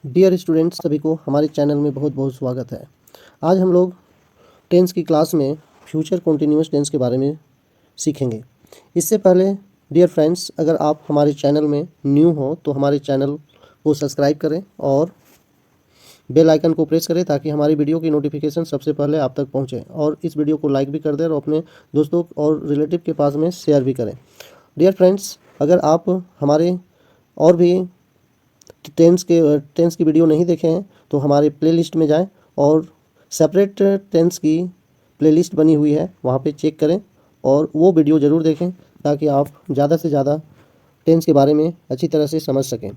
Dear students, सभी को हमारे चैनल में बहुत बहुत स्वागत है। आज हम लोग टेंस की क्लास में फ्यूचर कॉन्टिन्यूअस टेंस के बारे में सीखेंगे। इससे पहले डियर फ्रेंड्स, अगर आप हमारे चैनल में न्यू हो तो हमारे चैनल को सब्सक्राइब करें और बेल आइकन को प्रेस करें ताकि हमारी वीडियो की नोटिफिकेशन सबसे पहले आप तक पहुंचे, और इस वीडियो को लाइक भी कर दें और अपने दोस्तों और रिलेटिव के पास में शेयर भी करें। डियर फ्रेंड्स, अगर आप हमारे और भी टेंस की वीडियो नहीं देखे हैं तो हमारे प्लेलिस्ट में जाएं और सेपरेट टेंस की प्लेलिस्ट बनी हुई है, वहाँ पे चेक करें और वो वीडियो ज़रूर देखें ताकि आप ज़्यादा से ज़्यादा टेंस के बारे में अच्छी तरह से समझ सकें।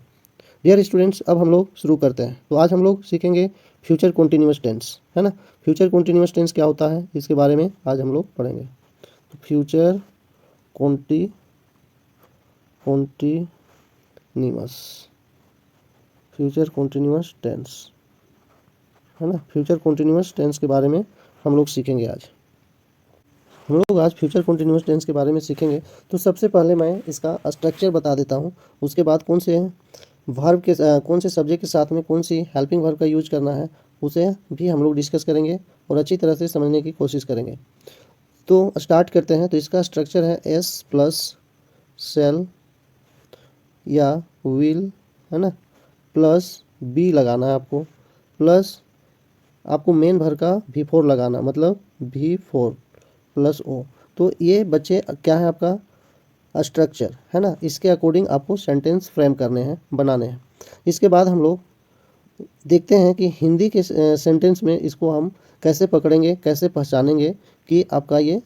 डियर स्टूडेंट्स, अब हम लोग शुरू करते हैं। तो आज हम लोग सीखेंगे फ्यूचर कॉन्टिन्यूअस टेंस, है ना। फ्यूचर कॉन्टिन्यूअस टेंस क्या होता है इसके बारे में आज हम लोग पढ़ेंगे। तो फ्यूचर फ्यूचर कॉन्टिन्यूअस टेंस, है ना। फ्यूचर कॉन्टिन्यूअस टेंस के बारे में हम लोग सीखेंगे आज। फ्यूचर कॉन्टिन्यूअस टेंस के बारे में सीखेंगे। तो सबसे पहले मैं इसका स्ट्रक्चर बता देता हूँ, उसके बाद कौन से सब्जेक्ट के साथ में कौन सी हेल्पिंग वर्ब का यूज करना है उसे भी हम लोग डिस्कस करेंगे और अच्छी तरह से समझने की कोशिश करेंगे। तो स्टार्ट करते हैं। तो इसका स्ट्रक्चर है एस प्लस सेल या विल, है ना, प्लस बी लगाना है आपको, प्लस आपको मेन भर का V4 लगाना, मतलब V4 प्लस O। तो ये बच्चे क्या है आपका स्ट्रक्चर, है ना। इसके अकॉर्डिंग आपको सेंटेंस फ्रेम करने हैं, बनाने हैं। इसके बाद हम लोग देखते हैं कि हिंदी के सेंटेंस में इसको हम कैसे पकड़ेंगे, कैसे पहचानेंगे कि आपका ये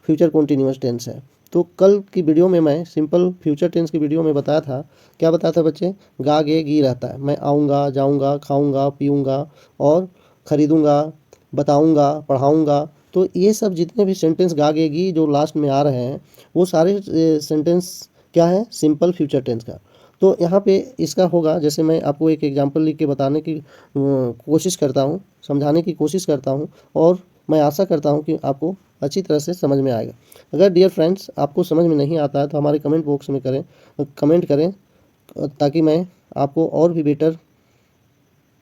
फ्यूचर कॉन्टिन्यूअस टेंस है। तो कल की वीडियो में मैं सिंपल फ्यूचर टेंस की वीडियो में बताया था, क्या बताया था बच्चे, गा गे गी रहता है। मैं आऊँगा, जाऊँगा, खाऊँगा, पीऊँगा और खरीदूँगा, बताऊँगा, पढ़ाऊँगा। तो ये सब जितने भी सेंटेंस गा गे गी जो लास्ट में आ रहे हैं वो सारे सेंटेंस क्या है, सिंपल फ्यूचर टेंस का। तो यहाँ पे इसका होगा, जैसे मैं आपको एक एग्जांपल लिख के बताने की कोशिश करता हूँ, समझाने की कोशिश करता हूँ, और मैं आशा करता हूँ कि आपको अच्छी तरह से समझ में आएगा। अगर डियर फ्रेंड्स आपको समझ में नहीं आता है तो हमारे कमेंट बॉक्स में कमेंट करें ताकि मैं आपको और भी बेटर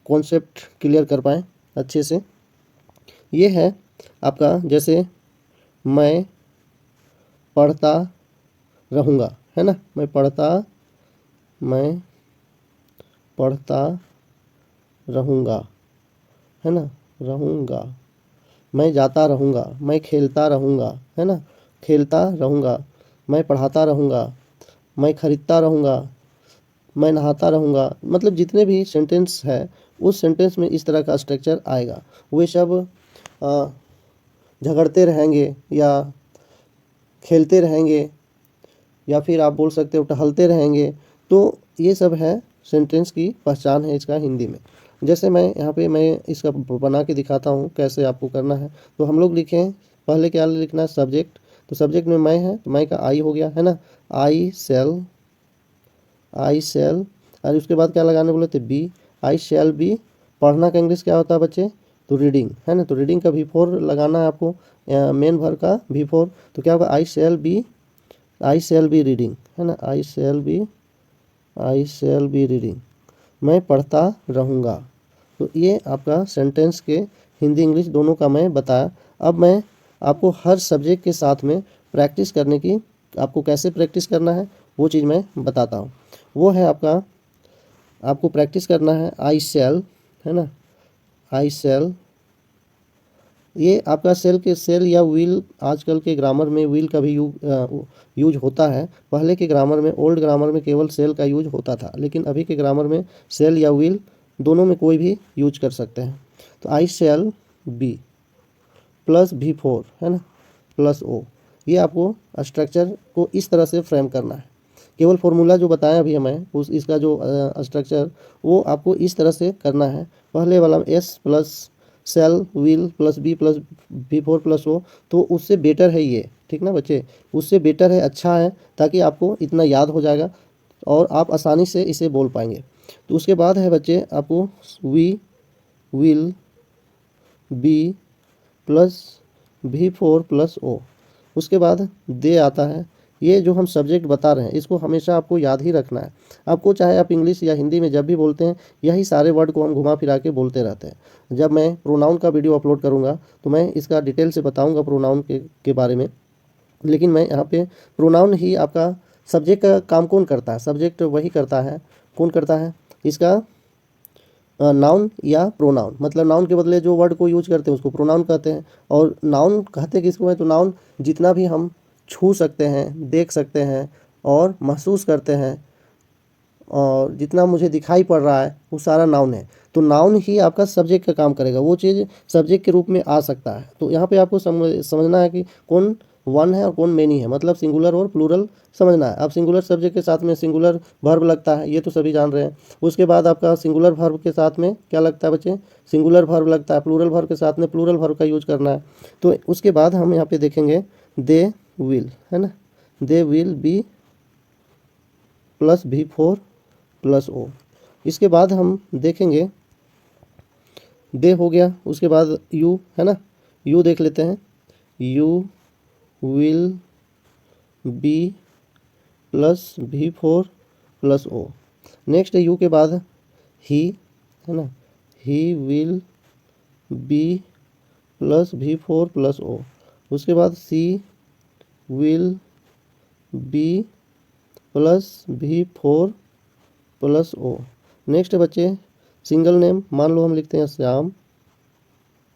कॉन्सेप्ट क्लियर कर पाएँ अच्छे से। ये है आपका, जैसे मैं पढ़ता रहूँगा, है ना। मैं पढ़ता रहूँगा, है ना, रहूँगा। मैं जाता रहूँगा, मैं खेलता रहूँगा, है ना, खेलता रहूँगा। मैं पढ़ाता रहूँगा, मैं खरीदता रहूँगा, मैं नहाता रहूँगा। मतलब जितने भी सेंटेंस है उस सेंटेंस में इस तरह का स्ट्रक्चर आएगा। वे सब झगड़ते रहेंगे या खेलते रहेंगे या फिर आप बोल सकते हो टहलते रहेंगे। तो ये सब है सेंटेंस की पहचान है इसका हिंदी में। जैसे मैं यहाँ पे मैं इसका बना के दिखाता हूँ कैसे आपको करना है। तो हम लोग लिखें, पहले क्या लिखना है, सब्जेक्ट। तो सब्जेक्ट में मैं है तो मैं का आई हो गया, है ना। आई सेल और उसके बाद क्या लगाने बोले थे, बी। I shall be. पढ़ना का इंग्लिश क्या होता है बच्चे, तो रीडिंग, है ना। तो रीडिंग का V4 लगाना है आपको, मेन भर का V4। तो क्या होगा, आई शैल बी रीडिंग, है ना। आई शैल बी रीडिंग, मैं पढ़ता रहूँगा। तो ये आपका सेंटेंस के हिंदी इंग्लिश दोनों का मैं बताया। अब मैं आपको हर सब्जेक्ट के साथ में प्रैक्टिस करने की, आपको कैसे प्रैक्टिस करना है वो चीज़ मैं बताता हूँ। वो है आपको प्रैक्टिस करना है आई शैल, है ना। आई शैल, ये आपका सेल या विल, आजकल के ग्रामर में विल का भी यूज होता है। पहले के ग्रामर में, ओल्ड ग्रामर में केवल सेल का यूज होता था, लेकिन अभी के ग्रामर में सेल या विल दोनों में कोई भी यूज कर सकते हैं। तो आई शैल बी प्लस V4, है ना, प्लस O। ये आपको स्ट्रक्चर को इस तरह से फ्रेम करना है। केवल फॉर्मूला जो बताया अभी हमें इसका जो स्ट्रक्चर वो आपको इस तरह से करना है। पहले वाला S plus shall will plus B plus V4 plus O, तो उससे बेटर है ये, ठीक ना बच्चे, उससे बेटर है, अच्छा है, ताकि आपको इतना याद हो जाएगा और आप आसानी से इसे बोल पाएंगे। तो उसके बाद है बच्चे आपको we will be plus V4 plus O। उसके बाद दे आता है, ये जो हम सब्जेक्ट बता रहे हैं इसको हमेशा आपको याद ही रखना है। आपको चाहे आप इंग्लिश या हिंदी में जब भी बोलते हैं यही सारे वर्ड को हम घुमा फिरा के बोलते रहते हैं। जब मैं प्रोनाउन का वीडियो अपलोड करूँगा तो मैं इसका डिटेल से बताऊँगा प्रोनाउन के बारे में। लेकिन मैं यहाँ पे प्रोनाउन ही आपका सब्जेक्ट का काम कौन करता है, सब्जेक्ट वही करता है, कौन करता है इसका नाउन या प्रोनाउन। मतलब नाउन के बदले जो वर्ड को यूज करते हैं उसको प्रोनाउन कहते हैं। और नाउन कहते किसको है, तो नाउन जितना भी हम छू सकते हैं, देख सकते हैं और महसूस करते हैं और जितना मुझे दिखाई पड़ रहा है वो सारा नाउन है। तो नाउन ही आपका सब्जेक्ट का काम करेगा, वो चीज़ सब्जेक्ट के रूप में आ सकता है। तो यहाँ पे आपको समझना है कि कौन वन है और कौन मेनी है, मतलब सिंगुलर और प्लूरल समझना है। अब सिंगुलर सब्जेक्ट के साथ में सिंगुलर वर्ब लगता है, ये तो सभी जान रहे हैं। उसके बाद आपका सिंगुलर वर्ब के साथ में क्या लगता है बच्चे, सिंगुलर वर्ब लगता है। प्लूरल वर्ब के साथ में प्लूरल वर्ब का यूज करना है। तो उसके बाद हम यहाँ पे देखेंगे दे विल, है ना, they will be plus V4 plus O. इसके बाद हम देखेंगे दे हो गया, उसके बाद यू, है ना, यू देख लेते हैं, you will be plus V4 plus O. Next you के बाद ही, है ना, he will be plus V4 plus ओ। उसके बाद she will be plus V4 plus O. Next बच्चे सिंगल नेम, मान लो हम लिखते हैं श्याम,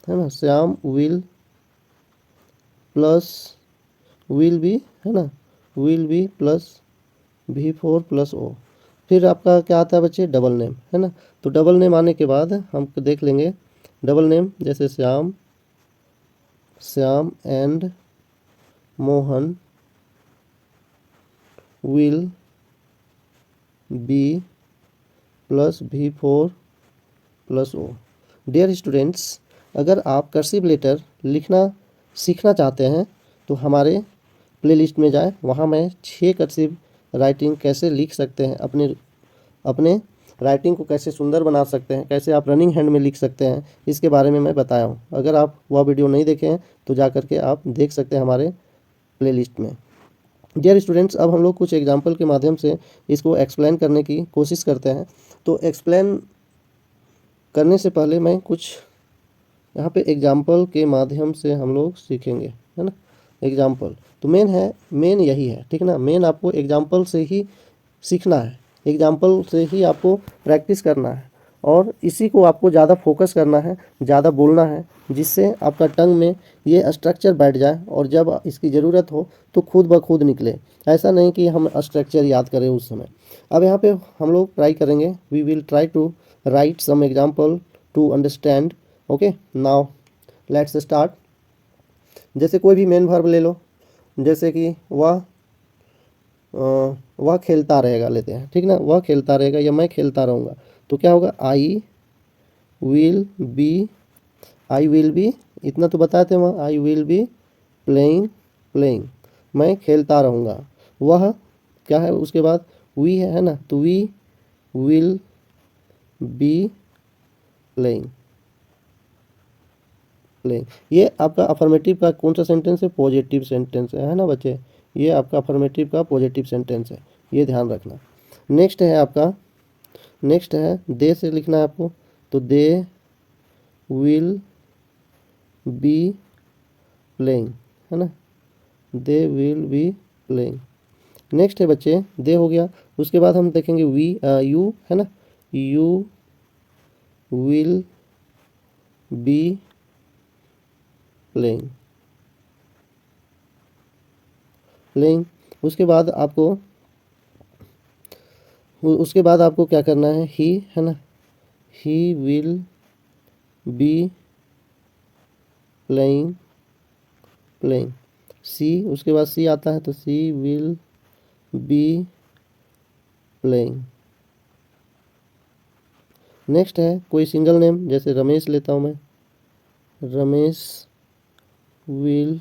है ना, Shyam will plus will be, है ना, will be plus V4 plus ओ। फिर आपका क्या आता है बच्चे, डबल नेम, है ना। तो डबल नेम आने के बाद हम देख लेंगे डबल नेम, जैसे Shyam, Shyam and Mohan will be plus V4 plus O. Dear students, अगर आप कर्सिव लेटर लिखना सीखना चाहते हैं तो हमारे प्लेलिस्ट में जाएं, वहाँ मैं 6 कर्सिव राइटिंग कैसे लिख सकते हैं, अपने राइटिंग को कैसे सुंदर बना सकते हैं, कैसे आप रनिंग हैंड में लिख सकते हैं, इसके बारे में मैं बताया हूँ। अगर आप वह वीडियो नहीं देखे हैं तो जा करके आप देख सकते हैं हमारे प्लेलिस्ट में। डियर स्टूडेंट्स, अब हम लोग कुछ एग्जाम्पल के माध्यम से इसको एक्सप्लेन करने की कोशिश करते हैं। तो एक्सप्लेन करने से पहले मैं कुछ यहाँ पे एग्जाम्पल के माध्यम से हम लोग सीखेंगे, है ना। एग्जाम्पल तो मेन यही है, ठीक है ना। मेन आपको एग्जाम्पल से ही सीखना है, एग्जाम्पल से ही आपको प्रैक्टिस करना है और इसी को आपको ज़्यादा फोकस करना है, ज़्यादा बोलना है, जिससे आपका टंग में ये स्ट्रक्चर बैठ जाए और जब इसकी ज़रूरत हो तो खुद ब खुद निकले। ऐसा नहीं कि हम स्ट्रक्चर याद करें उस समय। अब यहाँ पे हम लोग ट्राई करेंगे, we will try to write some example to understand. Okay, now let's start. जैसे कोई भी मेन वर्ब ले लो, जैसे कि वह खेलता रहेगा लेते हैं, ठीक ना, वह खेलता रहेगा या मैं खेलता रहूँगा। तो क्या होगा, आई विल बी, इतना तो बताते हैं वह, आई विल बी प्लेइंग, मैं खेलता रहूँगा। वह क्या है, उसके बाद वी है ना, तो वी विल बी प्लेइंग। ये आपका अफर्मेटिव का कौन सा सेंटेंस है, पॉजिटिव सेंटेंस है ना बच्चे। ये आपका अफर्मेटिव का पॉजिटिव सेंटेंस है, ये ध्यान रखना। नेक्स्ट है आपका, नेक्स्ट है दे से लिखना है आपको, तो दे विल बी प्लेइंग, है ना, they will B playing. Next है बच्चे दे हो गया, उसके बाद हम देखेंगे यू, है ना, यू विल बी प्लेइंग। उसके बाद आपको क्या करना है, ही, है ना, ही विल बी प्लेइंग। सी, उसके बाद सी आता है, तो सी विल बी प्लेइंग। नेक्स्ट है कोई सिंगल नेम, जैसे रमेश लेता हूँ मैं, रमेश विल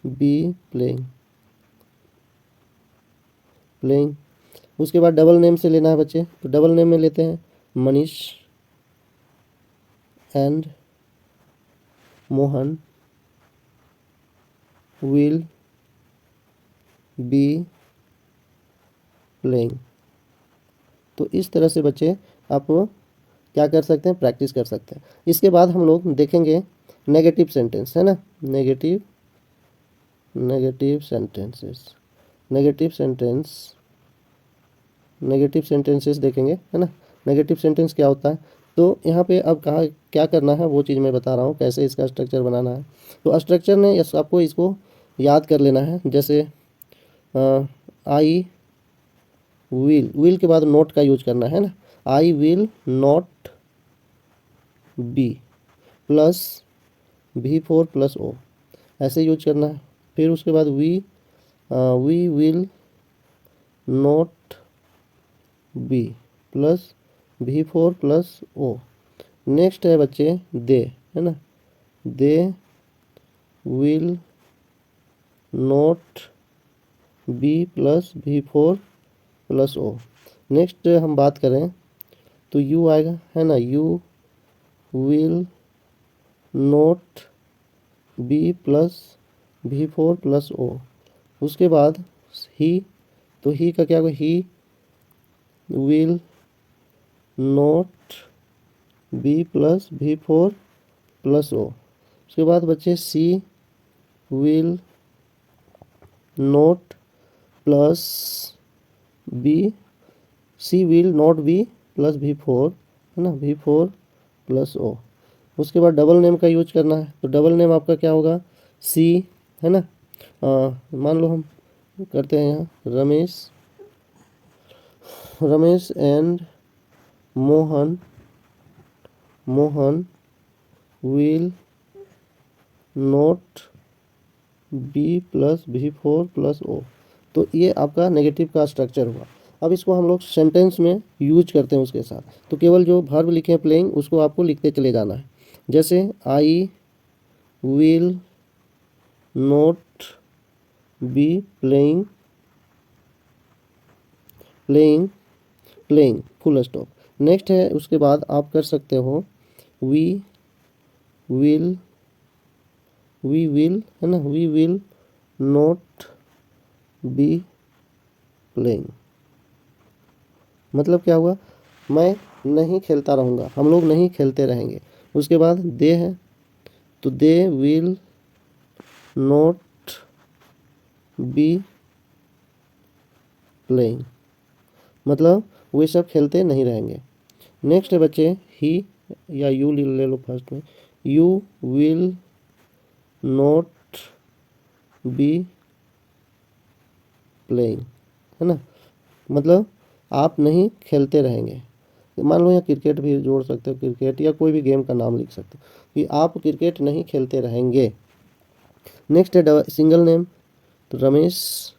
बी प्लेइंग। उसके बाद डबल नेम से लेना है बच्चे, तो डबल नेम में लेते हैं Manish and Mohan will B playing. तो इस तरह से बच्चे आप क्या कर सकते हैं, प्रैक्टिस कर सकते हैं। इसके बाद हम लोग देखेंगे नेगेटिव सेंटेंस, है ना, नेगेटिव सेंटेंसेस, नेगेटिव सेंटेंसेस देखेंगे, है ना। नेगेटिव सेंटेंस क्या होता है, तो यहाँ पे अब कहाँ क्या करना है वो चीज़ मैं बता रहा हूँ, कैसे इसका स्ट्रक्चर बनाना है। तो स्ट्रक्चर ने आपको इसको याद कर लेना है। जैसे आई विल के बाद नोट का यूज करना है ना, I will not be plus V4 plus O, ऐसे यूज करना है। फिर उसके बाद we will not be plus V4 plus O. Next है बच्चे दे, है ना, they will not be plus V4 plus O. Next हम बात करें तो यू आएगा, है ना, you will not be plus V4 plus ओ। उसके बाद ही, तो ही का क्या होगा, he will not be plus V4 plus ओ। उसके बाद बच्चे she will not plus be, she will not be plus V4, है ना, V4 प्लस ओ। उसके बाद डबल नेम का यूज करना है। तो डबल नेम आपका क्या होगा, सी, है ना, मान लो हम करते हैं यहाँ Ramesh and Mohan will not be plus V4 plus O. तो ये आपका नेगेटिव का स्ट्रक्चर हुआ। अब इसको हम लोग सेंटेंस में यूज करते हैं उसके साथ। तो केवल जो वर्ब लिखे हैं प्लेइंग, उसको आपको लिखते चले जाना है। जैसे आई will not be playing full stop. Next है, उसके बाद आप कर सकते हो वी विल, है ना, we will not be playing. मतलब क्या हुआ, मैं नहीं खेलता रहूँगा, हम लोग नहीं खेलते रहेंगे। उसके बाद दे है, तो दे विल नॉट बी प्लेइंग, मतलब वे सब खेलते नहीं रहेंगे। नेक्स्ट है बच्चे ही या यू ले लो फर्स्ट में, you will not be playing, है ना, मतलब आप नहीं खेलते रहेंगे। मान लो यहाँ क्रिकेट भी जोड़ सकते हो, क्रिकेट या कोई भी गेम का नाम लिख सकते हो कि आप क्रिकेट नहीं खेलते रहेंगे। नेक्स्ट है सिंगल नेम, तो Ramesh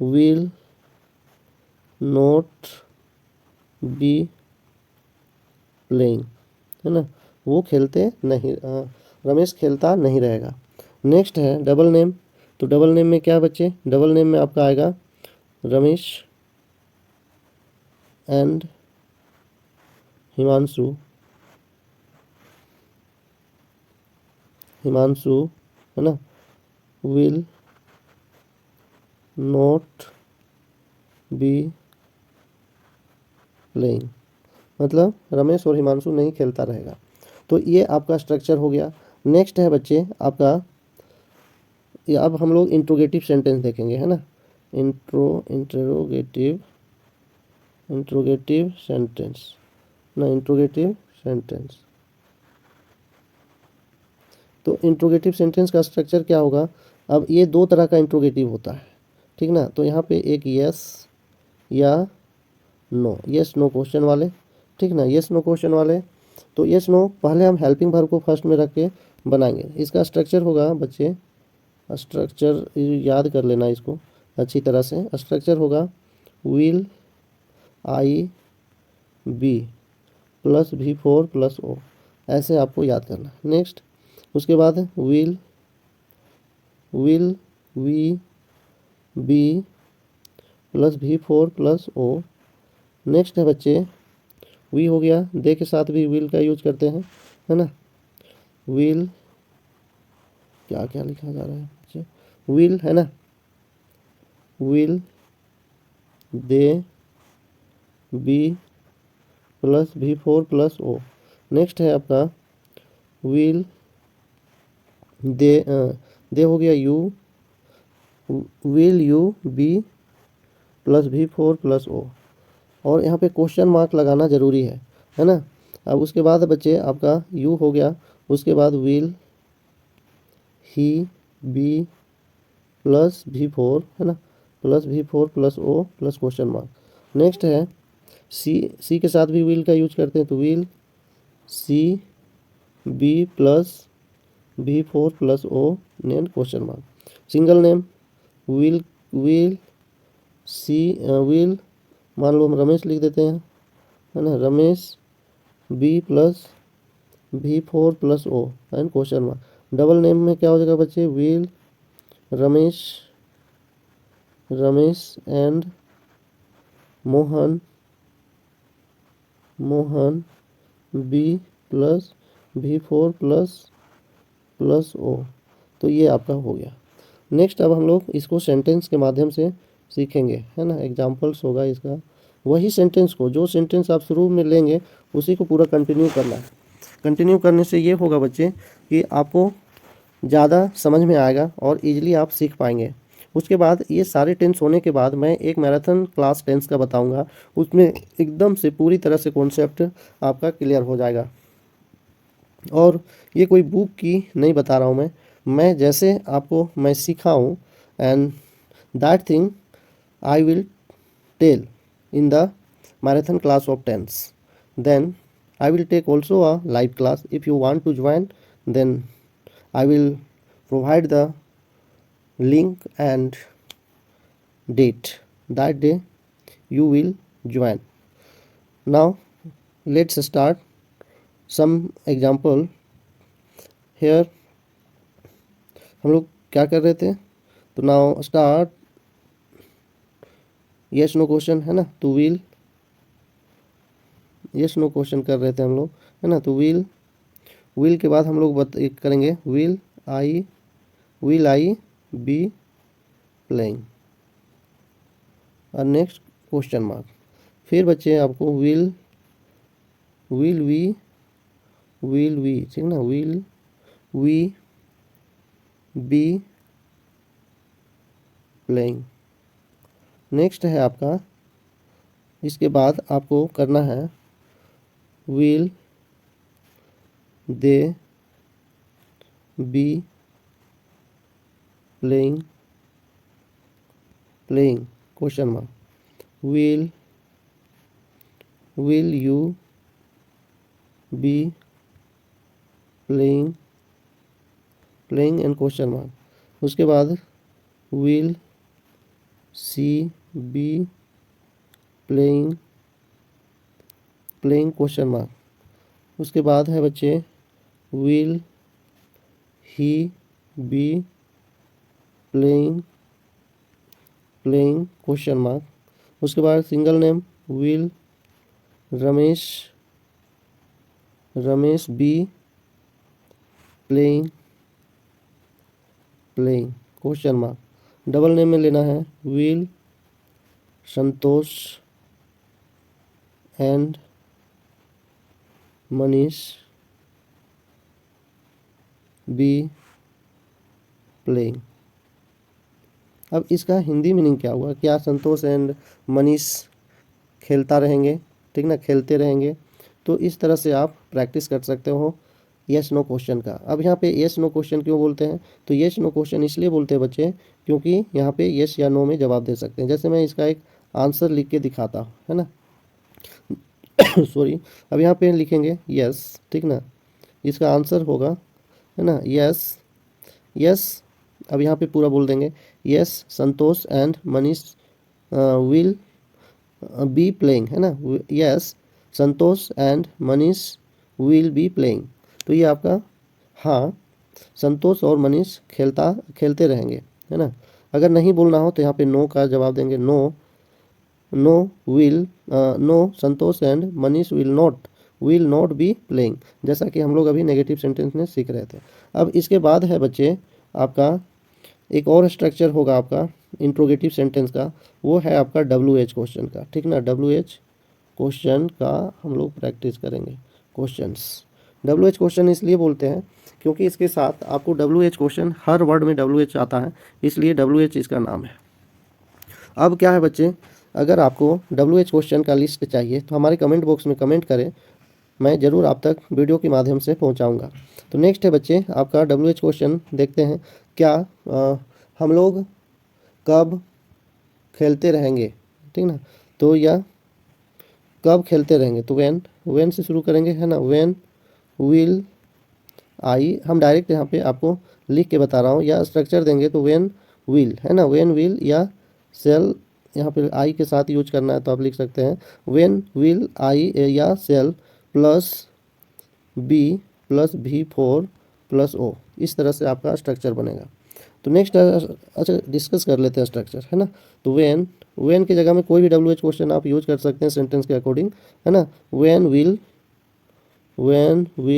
will not be playing, है ना, वो खेलते नहीं, रमेश खेलता नहीं रहेगा। नेक्स्ट है डबल नेम, तो डबल नेम में क्या बच्चे, डबल नेम में आपका आएगा रमेश एंड हिमांशु, है ना, विल नॉट बी प्लेइंग, मतलब रमेश और हिमांशु नहीं खेलता रहेगा। तो ये आपका स्ट्रक्चर हो गया। नेक्स्ट है बच्चे आपका, अब हम लोग इंट्रोगेटिव सेंटेंस देखेंगे, है ना, इंट्रोगेटिव सेंटेंस। तो इंट्रोगेटिव सेंटेंस का स्ट्रक्चर क्या होगा, अब ये दो तरह का इंट्रोगेटिव होता है, ठीक ना। तो यहाँ पे एक यस या नो, यस नो क्वेश्चन वाले, ठीक ना, यस नो क्वेश्चन वाले। तो यस नो पहले हम हेल्पिंग वर्ब को फर्स्ट में रख के बनाएंगे। इसका स्ट्रक्चर होगा बच्चे, स्ट्रक्चर याद कर लेना इसको अच्छी तरह से। स्ट्रक्चर होगा will I be plus V4 plus O, ऐसे आपको याद करना। नेक्स्ट उसके बाद will we be plus V4 plus O. Next है बच्चे वी हो गया, दे के साथ भी विल का यूज करते हैं, है ना, विल क्या क्या लिखा जा रहा है बच्चे, विल, है ना, will they be plus V4 plus O. Next है आपका विल दे हो गया you, will you be plus V4 plus O. और यहाँ पे क्वेश्चन मार्क लगाना ज़रूरी है ना। अब उसके बाद बच्चे आपका यू हो गया, उसके बाद will he B plus V4 है ना, plus V4 plus O plus question mark. Next है सी के साथ भी विल का यूज करते हैं, तो will she be plus V4 plus O name question mark. Single name will she will, मान लो हम रमेश लिख देते हैं है ना, Ramesh be plus V4 plus O and question mark. Double name में क्या हो जाएगा बच्चे, will Ramesh and Mohan be plus V4 plus O. तो ये आपका हो गया। नेक्स्ट अब हम लोग इसको सेंटेंस के माध्यम से सीखेंगे है ना, एग्जाम्पल्स होगा इसका। वही सेंटेंस को, जो सेंटेंस आप शुरू में लेंगे उसी को पूरा कंटिन्यू करना है। कंटिन्यू करने से ये होगा बच्चे कि आपको ज़्यादा समझ में आएगा और इजीली आप सीख पाएंगे। उसके बाद ये सारे टेंस होने के बाद मैं एक मैराथन क्लास टेंस का बताऊंगा, उसमें एकदम से पूरी तरह से कॉन्सेप्ट आपका क्लियर हो जाएगा। और ये कोई बुक की नहीं बता रहा हूँ मैं जैसे आपको मैं सिखाऊँ, and that thing I will tell in the marathon class of tense. then I will take also a live class. If you want to join, then I will provide the link and date. That day you will join. Now let's start some example. Here हम लोग क्या कर रहे थे, तो now start yes no question है ना, तो विल यस नो क्वेश्चन कर रहे थे हम लोग है ना। तो विल के बाद हम लोग करेंगे विल आई बी प्लेइंग और नेक्स्ट क्वेश्चन मार्क। फिर बच्चे आपको विल वी ठीक ना, will we be playing. Next है आपका, इसके बाद आपको करना है will they be playing question mark. Will you be playing and question mark. उसके बाद will she be playing question mark. उसके बाद है बच्चे will he be playing question mark. उसके बाद single name will Ramesh be playing question mark. Double name में लेना है will Santosh and Manish be playing. अब इसका हिंदी मीनिंग क्या हुआ, क्या संतोष एंड मनीष खेलता रहेंगे, ठीक ना, खेलते रहेंगे। तो इस तरह से आप प्रैक्टिस कर सकते हो यस नो क्वेश्चन का। अब यहाँ पे यस नो क्वेश्चन क्यों बोलते हैं, तो यस नो क्वेश्चन इसलिए बोलते हैं बच्चे क्योंकि यहाँ पे यस या नो में जवाब दे सकते हैं। जैसे मैं इसका एक आंसर लिख के दिखाता हूँ है ना सॉरी। अब यहाँ पे लिखेंगे यस, ठीक ना, इसका आंसर होगा है ना यस। अब यहाँ पे पूरा बोल देंगे yes Santosh and Manish will be playing है ना, yes Santosh and Manish will be playing. तो ये आपका हाँ, संतोष और मनीष खेलते रहेंगे है ना। अगर नहीं बोलना हो तो यहाँ पे नो का जवाब देंगे, no Santosh and Manish will not be playing, जैसा कि हम लोग अभी नेगेटिव सेंटेंस में सीख रहे थे। अब इसके बाद है बच्चे आपका एक और स्ट्रक्चर होगा आपका इंट्रोगेटिव सेंटेंस का, वो है आपका WH क्वेश्चन का, ठीक ना। WH क्वेश्चन का हम लोग प्रैक्टिस करेंगे। क्वेश्चंस WH क्वेश्चन इसलिए बोलते हैं क्योंकि इसके साथ आपको WH क्वेश्चन, हर वर्ड में WH आता है, इसलिए WH इसका नाम है। अब क्या है बच्चे, अगर आपको WH क्वेश्चन का लिस्ट चाहिए तो हमारे कमेंट बॉक्स में कमेंट करें, मैं ज़रूर आप तक वीडियो के माध्यम से पहुंचाऊंगा। तो नेक्स्ट है बच्चे आपका WH क्वेश्चन, देखते हैं क्या हम लोग कब खेलते रहेंगे, ठीक ना। तो यह कब खेलते रहेंगे, तो व्हेन से शुरू करेंगे, है ना। व्हेन विल आई, हम डायरेक्ट यहाँ पे आपको लिख के बता रहा हूँ, या स्ट्रक्चर देंगे तो व्हेन विल, है ना। व्हेन विल या सेल, यहाँ पे आई के साथ यूज करना है तो आप लिख सकते हैं व्हेन विल आई, या सेल plus be plus V4 plus O, इस तरह से आपका स्ट्रक्चर बनेगा। तो नेक्स्ट अच्छा डिस्कस कर लेते हैं स्ट्रक्चर, है ना। तो व्हेन की जगह में कोई भी WH क्वेश्चन आप यूज कर सकते हैं सेंटेंस के अकॉर्डिंग, है ना। व्हेन विल वी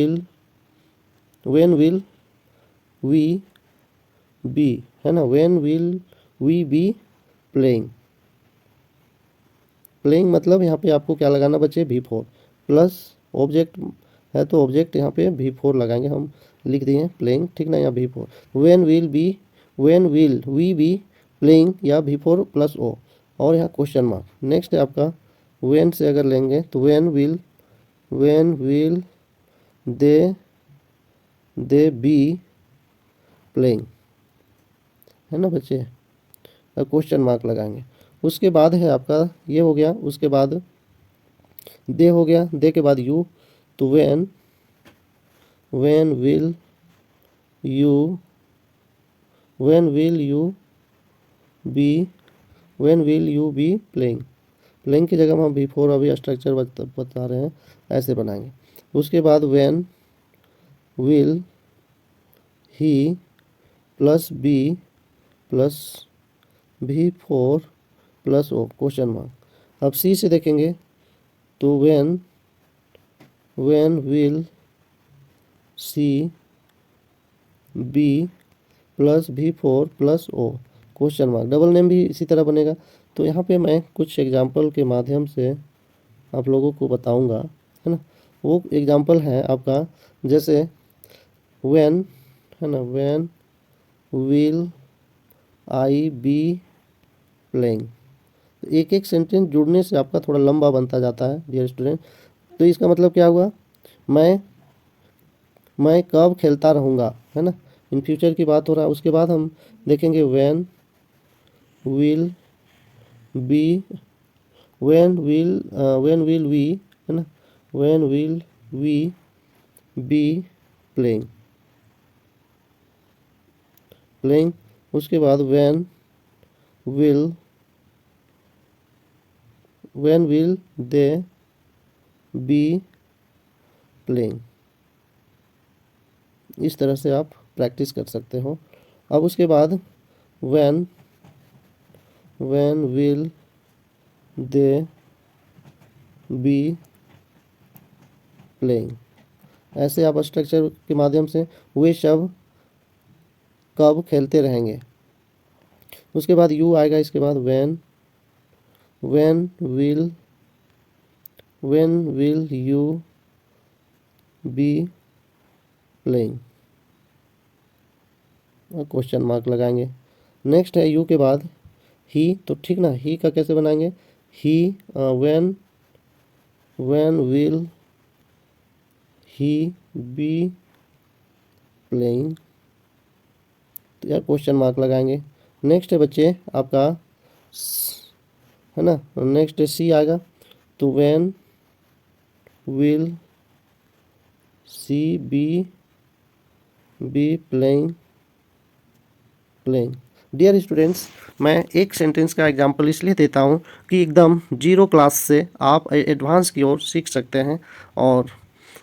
बी, है ना। When will we be playing मतलब यहाँ पे आपको क्या लगाना बच्चे, V4 प्लस ऑब्जेक्ट है तो ऑब्जेक्ट यहाँ पे V4 लगाएंगे, हम लिख दिए प्लेइंग, ठीक ना, या V4। When will we be playing, या V4 प्लस O, और यहाँ क्वेश्चन मार्क। नेक्स्ट है आपका व्हेन से अगर लेंगे तो when will they be playing, है ना बच्चे, क्वेश्चन मार्क लगाएंगे। उसके बाद है आपका ये हो गया, उसके बाद दे हो गया, दे के बाद यू, तो when will you be playing की जगह में हम V4 अभी स्ट्रक्चर बता रहे हैं, ऐसे बनाएंगे। उसके बाद when will he plus be plus V4 plus O, question mark. अब सी से देखेंगे तो when will she be plus V4 plus O, question mark. Double name भी इसी तरह बनेगा। तो यहाँ पे मैं कुछ एग्जाम्पल के माध्यम से आप लोगों को बताऊंगा, है ना। वो एग्जाम्पल है आपका, जैसे व्हेन, है ना, when will I be playing. एक एक सेंटेंस जुड़ने से आपका थोड़ा लंबा बनता जाता है डियर स्टूडेंट। तो इसका मतलब क्या हुआ, मैं कब खेलता रहूँगा, है ना, इन फ्यूचर की बात हो रहा है। उसके बाद हम देखेंगे व्हेन विल वी, है ना, when will we be playing. उसके बाद when will they be playing. इस तरह से आप प्रैक्टिस कर सकते हो। अब उसके बाद when will they be playing, ऐसे आप स्ट्रक्चर के माध्यम से वे सब कब खेलते रहेंगे। उसके बाद यू आएगा, इसके बाद when will you be playing, question mark लगाएंगे। नेक्स्ट है यू के बाद ही, तो ठीक ना, ही का कैसे बनाएंगे, he when will he be playing, तो यार क्वेश्चन मार्क लगाएंगे। नेक्स्ट है बच्चे आपका, है ना, नेक्स्ट सी आएगा, तो when will she be playing. Dear students, मैं एक सेंटेंस का एग्जांपल इसलिए देता हूँ कि एकदम जीरो क्लास से आप एडवांस की ओर सीख सकते हैं, और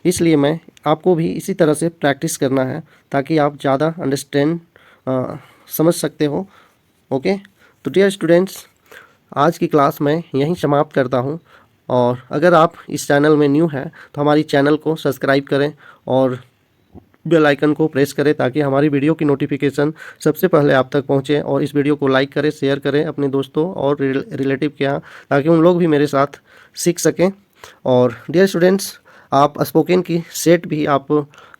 इसलिए मैं आपको भी इसी तरह से प्रैक्टिस करना है ताकि आप ज़्यादा अंडरस्टैंड समझ सकते हो। ओके, तो डियर स्टूडेंट्स, आज की क्लास मैं यहीं समाप्त करता हूँ, और अगर आप इस चैनल में न्यू हैं तो हमारी चैनल को सब्सक्राइब करें और बेल आइकन को प्रेस करें ताकि हमारी वीडियो की नोटिफिकेशन सबसे पहले आप तक पहुंचे, और इस वीडियो को लाइक करें, शेयर करें अपने दोस्तों और रिलेटिव के यहाँ, ताकि उन लोग भी मेरे साथ सीख सकें। और डियर स्टूडेंट्स, आप स्पोकन की सेट भी आप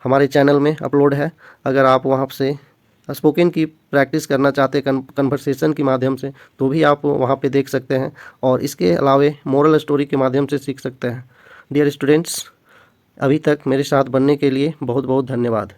हमारे चैनल में अपलोड है, अगर आप वहाँ से स्पोकन की प्रैक्टिस करना चाहते हैं कन्वर्सेशन के माध्यम से, तो भी आप वहाँ पे देख सकते हैं, और इसके अलावे मोरल स्टोरी के माध्यम से सीख सकते हैं। डियर स्टूडेंट्स, अभी तक मेरे साथ बनने के लिए बहुत बहुत धन्यवाद।